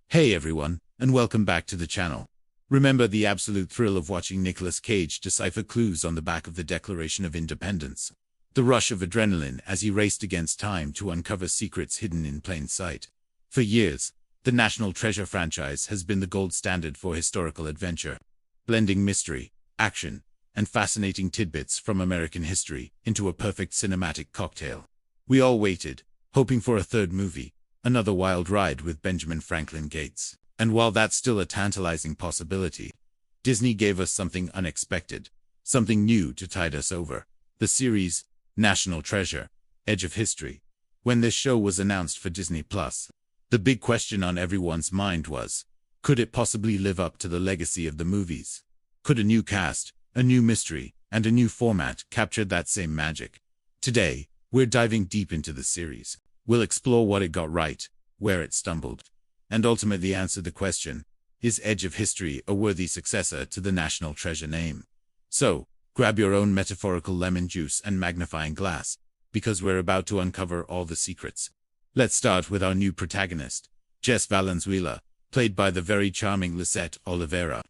Hey everyone, and welcome back to the channel. Remember the absolute thrill of watching Nicolas Cage decipher clues on the back of the Declaration of Independence? The rush of adrenaline as he raced against time to uncover secrets hidden in plain sight. For years, the National Treasure franchise has been the gold standard for historical adventure, blending mystery, action, and fascinating tidbits from American history into a perfect cinematic cocktail. We all waited, hoping for a third movie, another wild ride with Benjamin Franklin Gates. And while that's still a tantalizing possibility, Disney gave us something unexpected, something new to tide us over. The series, National Treasure, Edge of History. When this show was announced for Disney+, the big question on everyone's mind was, could it possibly live up to the legacy of the movies? Could a new cast, a new mystery, and a new format capture that same magic? Today, we're diving deep into the series. We'll explore what it got right, where it stumbled, and ultimately answer the question, is Edge of History a worthy successor to the National Treasure name? So, grab your own metaphorical lemon juice and magnifying glass, because we're about to uncover all the secrets. Let's start with our new protagonist, Jess Valenzuela, played by the very charming Lisette Oliveira.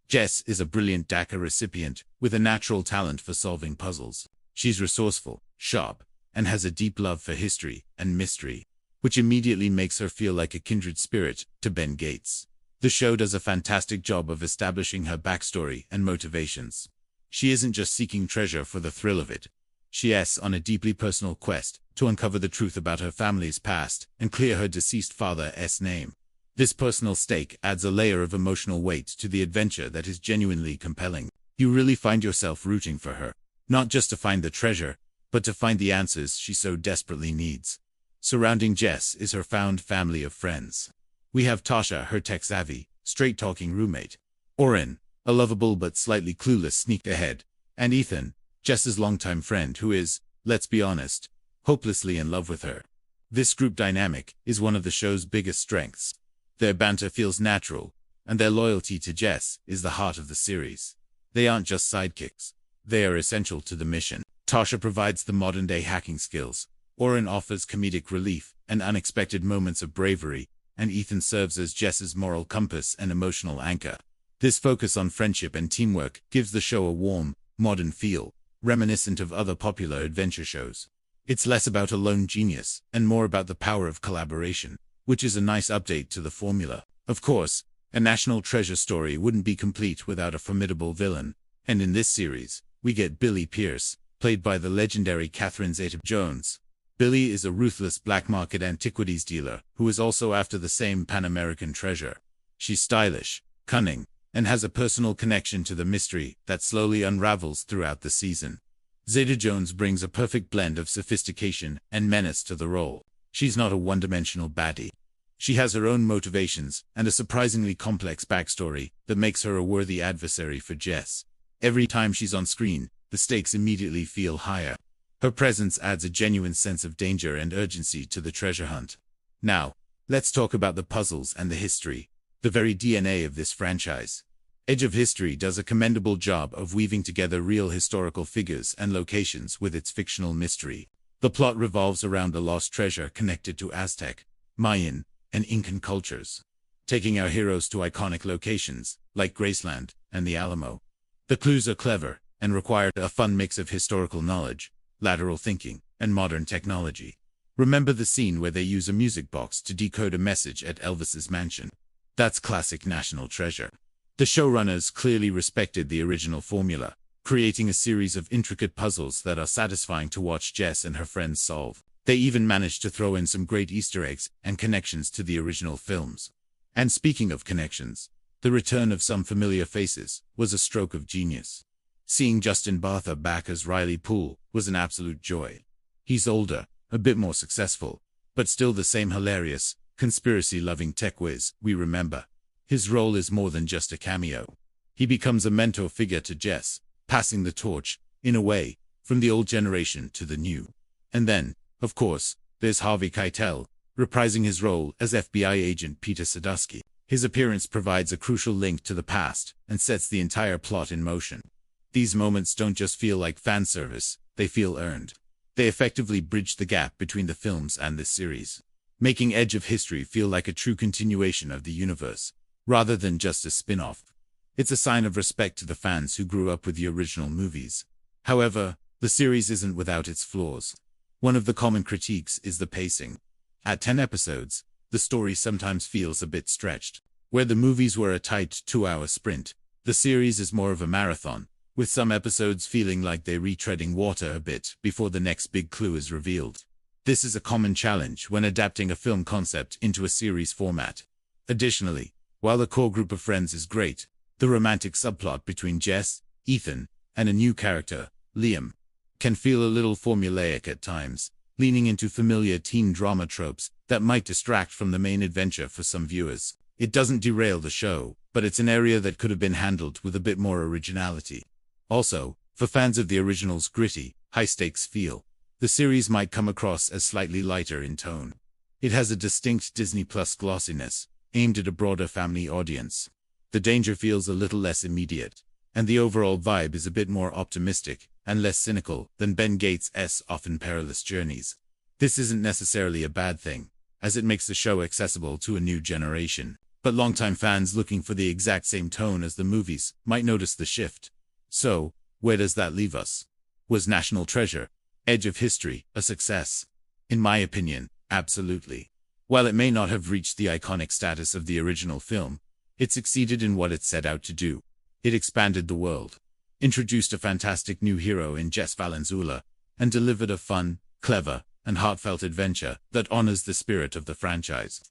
Jess is a brilliant DACA recipient with a natural talent for solving puzzles. She's resourceful, sharp, and has a deep love for history and mystery, which immediately makes her feel like a kindred spirit to Ben Gates. The show does a fantastic job of establishing her backstory and motivations. She isn't just seeking treasure for the thrill of it. She is on a deeply personal quest to uncover the truth about her family's past and clear her deceased father's name. This personal stake adds a layer of emotional weight to the adventure that is genuinely compelling. You really find yourself rooting for her, not just to find the treasure, but to find the answers she so desperately needs. Surrounding Jess is her found family of friends. We have Tasha, her tech-savvy, straight-talking roommate; Oren, a lovable but slightly clueless sneakerhead; and Ethan, Jess's longtime friend who is, let's be honest, hopelessly in love with her. This group dynamic is one of the show's biggest strengths. Their banter feels natural, and their loyalty to Jess is the heart of the series. They aren't just sidekicks. They are essential to the mission. Tasha provides the modern-day hacking skills, Oren offers comedic relief and unexpected moments of bravery, and Ethan serves as Jess's moral compass and emotional anchor. This focus on friendship and teamwork gives the show a warm, modern feel, reminiscent of other popular adventure shows. It's less about a lone genius and more about the power of collaboration, which is a nice update to the formula. Of course, a National Treasure story wouldn't be complete without a formidable villain, and in this series, we get Billy Pierce, played by the legendary Catherine Zeta-Jones. Billy is a ruthless black market antiquities dealer who is also after the same Pan-American treasure. She's stylish, cunning, and has a personal connection to the mystery that slowly unravels throughout the season. Zeta-Jones brings a perfect blend of sophistication and menace to the role. She's not a one-dimensional baddie. She has her own motivations and a surprisingly complex backstory that makes her a worthy adversary for Jess. Every time she's on screen, the stakes immediately feel higher. Her presence adds a genuine sense of danger and urgency to the treasure hunt. Now, let's talk about the puzzles and the history, the very DNA of this franchise. Edge of History does a commendable job of weaving together real historical figures and locations with its fictional mystery. The plot revolves around a lost treasure connected to Aztec, Mayan, and Incan cultures, taking our heroes to iconic locations like Graceland and the Alamo. The clues are clever and require a fun mix of historical knowledge, lateral thinking, and modern technology. Remember the scene where they use a music box to decode a message at Elvis's mansion? That's classic National Treasure. The showrunners clearly respected the original formula, creating a series of intricate puzzles that are satisfying to watch Jess and her friends solve. They even managed to throw in some great Easter eggs and connections to the original films. And speaking of connections, the return of some familiar faces was a stroke of genius. Seeing Justin Bartha back as Riley Poole was an absolute joy. He's older, a bit more successful, but still the same hilarious, conspiracy-loving tech whiz we remember. His role is more than just a cameo. He becomes a mentor figure to Jess, passing the torch, in a way, from the old generation to the new. And then, of course, there's Harvey Keitel, reprising his role as FBI agent Peter Sadusky. His appearance provides a crucial link to the past and sets the entire plot in motion. These moments don't just feel like fan service, they feel earned. They effectively bridge the gap between the films and this series. making Edge of History feel like a true continuation of the universe, rather than just a spin-off. It's a sign of respect to the fans who grew up with the original movies. However, the series isn't without its flaws. One of the common critiques is the pacing. At 10 episodes, the story sometimes feels a bit stretched. Where the movies were a tight 2-hour sprint, the series is more of a marathon, with some episodes feeling like they're retreading water a bit before the next big clue is revealed. This is a common challenge when adapting a film concept into a series format. Additionally, while the core group of friends is great, the romantic subplot between Jess, Ethan, and a new character, Liam, can feel a little formulaic at times, leaning into familiar teen drama tropes that might distract from the main adventure for some viewers. It doesn't derail the show, but it's an area that could have been handled with a bit more originality. Also, for fans of the original's gritty, high-stakes feel, the series might come across as slightly lighter in tone. It has a distinct Disney Plus glossiness, aimed at a broader family audience. The danger feels a little less immediate, and the overall vibe is a bit more optimistic and less cynical than Ben Gates' Often Perilous Journeys. This isn't necessarily a bad thing, as it makes the show accessible to a new generation, but longtime fans looking for the exact same tone as the movies might notice the shift. So, where does that leave us? Was National Treasure, Edge of History, a success? In my opinion, absolutely. While it may not have reached the iconic status of the original film, it succeeded in what it set out to do. It expanded the world, introduced a fantastic new hero in Jess Valenzuela, and delivered a fun, clever, and heartfelt adventure that honors the spirit of the franchise.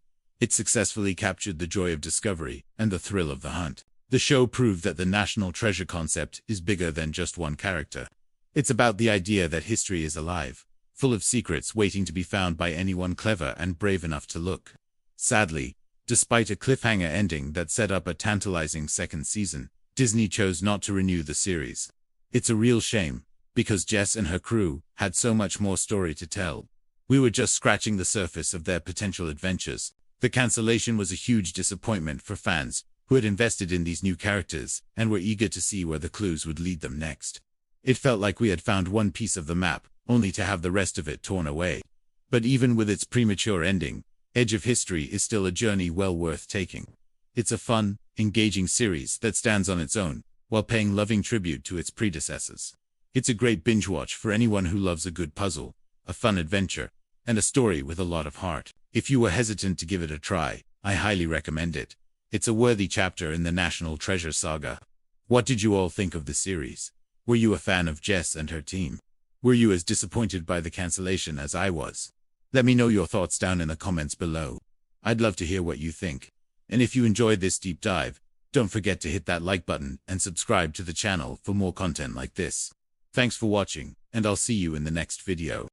It successfully captured the joy of discovery and the thrill of the hunt. The show proved that the National Treasure concept is bigger than just one character. It's about the idea that history is alive, full of secrets waiting to be found by anyone clever and brave enough to look. Sadly, despite a cliffhanger ending that set up a tantalizing second season, Disney chose not to renew the series. It's a real shame, because Jess and her crew had so much more story to tell. We were just scratching the surface of their potential adventures. The cancellation was a huge disappointment for fans who had invested in these new characters and were eager to see where the clues would lead them next. It felt like we had found one piece of the map, only to have the rest of it torn away. But even with its premature ending, Edge of History is still a journey well worth taking. It's a fun, engaging series that stands on its own, while paying loving tribute to its predecessors. It's a great binge watch for anyone who loves a good puzzle, a fun adventure, and a story with a lot of heart. If you were hesitant to give it a try, I highly recommend it. It's a worthy chapter in the National Treasure saga. What did you all think of the series? Were you a fan of Jess and her team? Were you as disappointed by the cancellation as I was? Let me know your thoughts down in the comments below. I'd love to hear what you think. And if you enjoyed this deep dive, don't forget to hit that like button and subscribe to the channel for more content like this. Thanks for watching, and I'll see you in the next video.